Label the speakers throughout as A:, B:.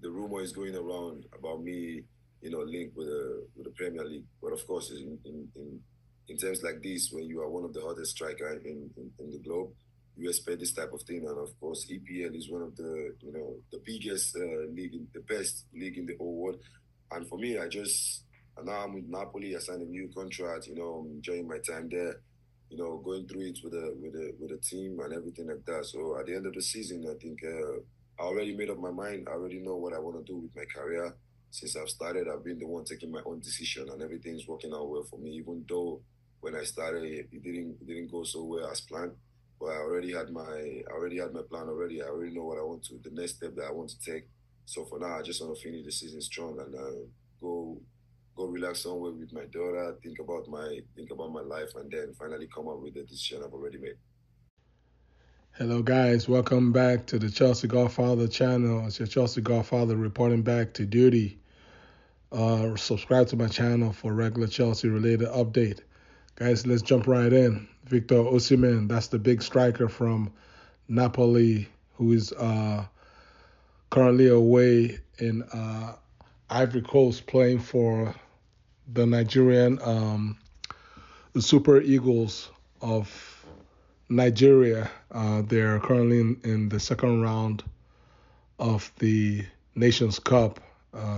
A: the rumor is going around about me, linked with the Premier League. But of course, in terms like this, when you are one of the hottest striker in the globe, you expect this type of thing. And of course, EPL is one of the biggest league, the best league in the whole world. And for me, now I'm with Napoli. I signed a new contract. I'm enjoying my time there. Going through it with a team and everything like that. So at the end of the season, I think I already made up my mind. I already know what I want to do with my career. Since I've started, I've been the one taking my own decision, and everything's working out well for me. Even though when I started, it didn't go so well as planned. But I already had my plan already. I already know what I want to, the next step that I want to take. So for now, I just want to finish the season strong and go go relax somewhere with my daughter, think about my life, and then finally come up with the decision I've already made.
B: Hello, guys. Welcome back to the Chelsea Godfather channel. It's your Chelsea Godfather reporting back to duty. Subscribe to my channel for regular Chelsea related update. Guys, let's jump right in. Victor Osimhen, that's the big striker from Napoli, who is currently away in Ivory Coast playing for the Nigerian the Super Eagles of Nigeria. They're currently in the second round of the Nations Cup.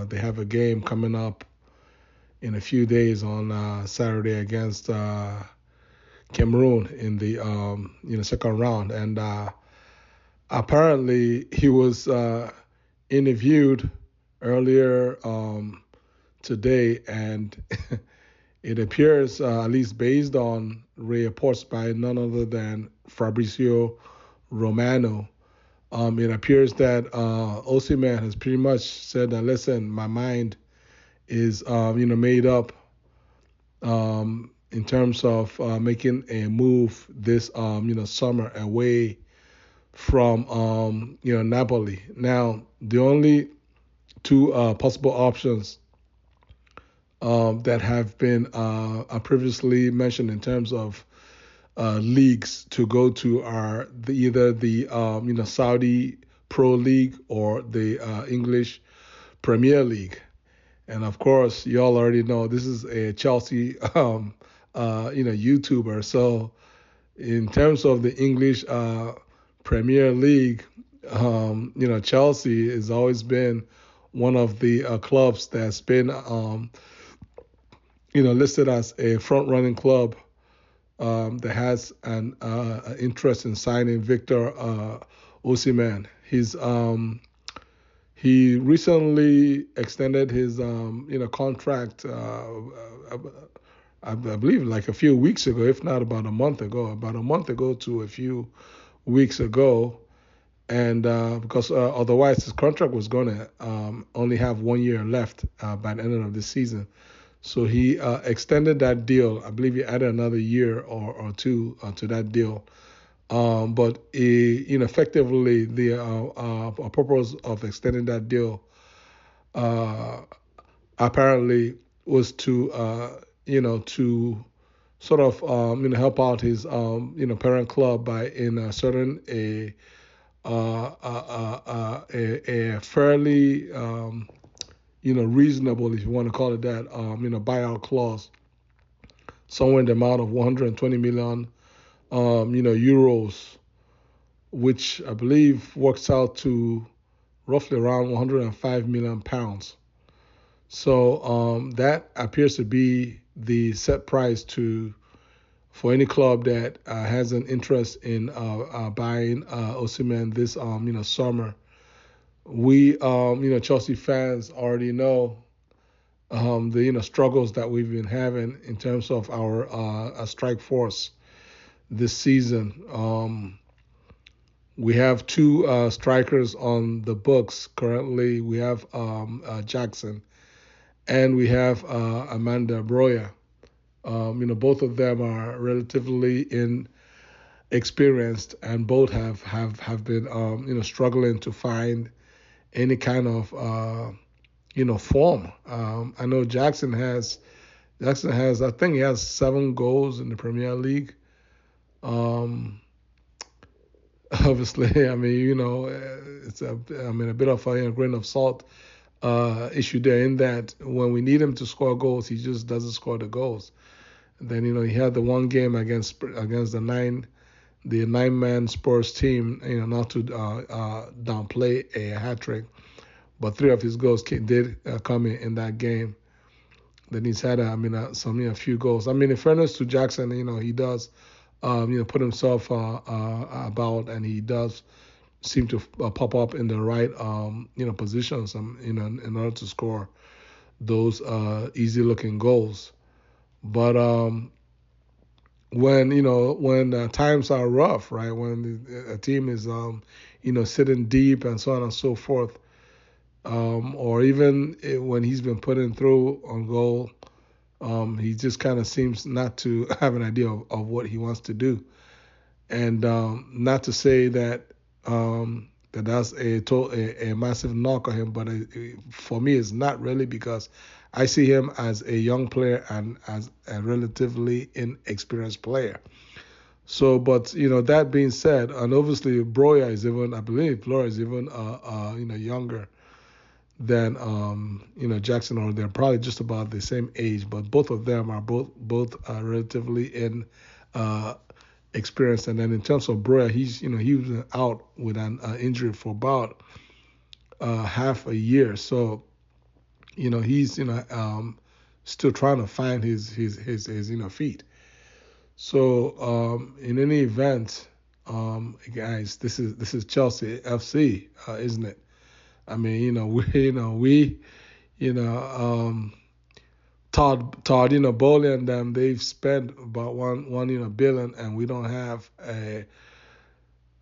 B: They have a game coming up in a few days on Saturday against Cameroon in the second round, and apparently he was interviewed earlier today, and it appears, at least based on reports by none other than Fabrizio Romano, it appears that Osimhen has pretty much said that, listen, my mind is made up in terms of making a move this summer away from Napoli. Now, the only two possible options that have been previously mentioned in terms of leagues to go to are either the Saudi Pro League or the English Premier League. And of course, you all already know this is a Chelsea YouTuber. So in terms of the English Premier League, Chelsea has always been one of the clubs that's been listed as a front running club that has an interest in signing Victor Osimhen. He recently extended his contract. I believe like a few weeks ago, if not about a month ago to a few weeks ago, and because otherwise his contract was going to only have 1 year left by the end of the season. So he extended that deal. I believe he added another year or two to that deal. But effectively, the purpose of extending that deal apparently was to to sort of help out his parent club by in a certain a fairly reasonable, if you want to call it that, buyout clause, somewhere in the amount of 120 million, euros, which I believe works out to roughly around 105 million pounds. So that appears to be the set price to for any club that has an interest in buying Osimhen this summer. We Chelsea fans already know the struggles that we've been having in terms of our strike force this season. We have two strikers on the books currently. We have Jackson and we have Amanda Broya. Both of them are relatively inexperienced, and both have been struggling to find any kind of form. I know Jackson has I think he has 7 goals in the Premier League. Um, Obviously, I mean, it's a bit of a grain of salt issue there in that when we need him to score goals, he just doesn't score the goals. And then he had the one game against the nine-man Spurs team. Not to downplay a hat trick, but three of his goals did come in that game. Then he's had a few goals. I mean, in fairness to Jackson, he does put himself about, and he does seem to pop up in the right positions in order to score those easy looking goals. But when times are rough, right? When a team is sitting deep and so on and so forth, or even when he's been putting through on goal, he just kind of seems not to have an idea of what he wants to do. And not to say that that's a massive knock on him, but for me, it's not really, because I see him as a young player and as a relatively inexperienced player. So, but that being said, and obviously Broya is even, I believe, Flora is even younger than Jackson, or they're probably just about the same age. But both of them are both relatively in uh, experience. And then in terms of Broya, he was out with an injury for about half a year. So he's still trying to find his feet. So in any event, guys, this is Chelsea FC, isn't it? I mean, we you know Todd Bowley and them, they've spent about one billion, and we don't have a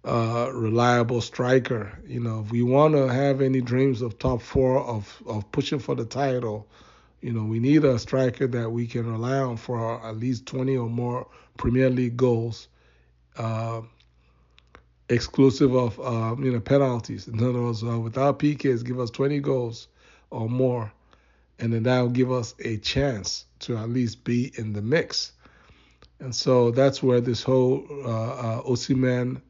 B: reliable striker. If we want to have any dreams of top four, of pushing for the title, we need a striker that we can rely on for at least 20 or more Premier League goals, uh, exclusive of penalties. In other words, without PKs, give us 20 goals or more, and then that will give us a chance to at least be in the mix. And so that's where this whole Osimhen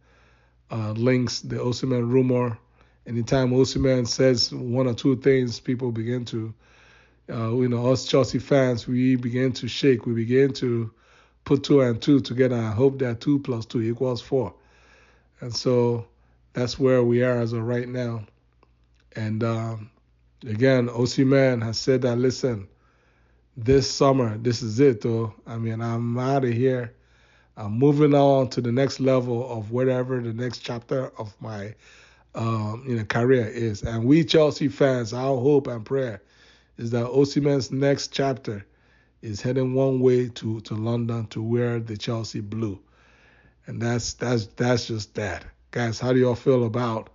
B: links, the Osimhen rumor. Anytime Osimhen says one or two things, people begin to, us Chelsea fans, we begin to shake. We begin to put two and two together and hope that 2 plus 2 equals 4. And so that's where we are as of right now. And again, Osimhen has said that, listen, this summer, this is it, though. I mean, I'm out of here. I'm moving on to the next level of whatever the next chapter of my career is. And we Chelsea fans, our hope and prayer is that Osimhen's next chapter is heading one way to London to wear the Chelsea blue. And that's just that. Guys, how do y'all feel about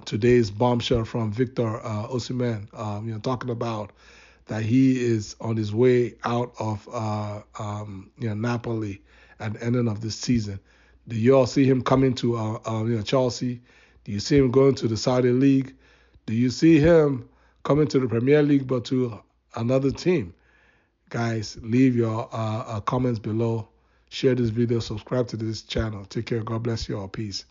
B: today's bombshell from Victor Osimhen? Talking about that he is on his way out of Napoli at the ending of this season. Do you all see him coming to Chelsea? Do you see him going to the Saudi League? Do you see him coming to the Premier League, but to another team? Guys, leave your comments below. Share this video. Subscribe to this channel. Take care. God bless you all. Peace.